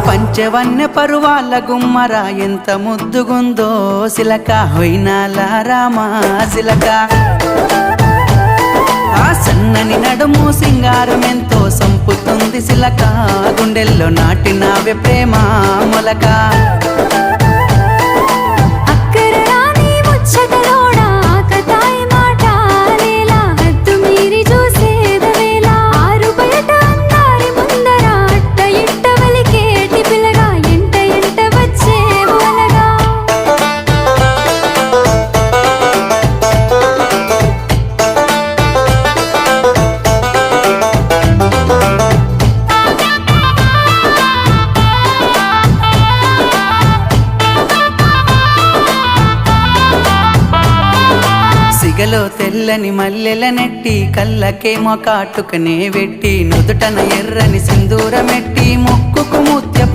పంచవన్య పరువాల గుమ్మర ఎంత ముద్దుగుందో సిలక హొయినాల రామా సిలక ఆ సన్నని నడుము సింగారం ఎంతో సంపుతుంది సిలక గుండెల్లో నాటినావే ప్రేమ మొలక సిగలో తెల్లని మల్లెల నెట్టి కళ్ళకేమో కాటుకనే వెట్టి నుదుటన ఎర్రని సింధూరమెట్టి ముక్కుకు ముత్యపు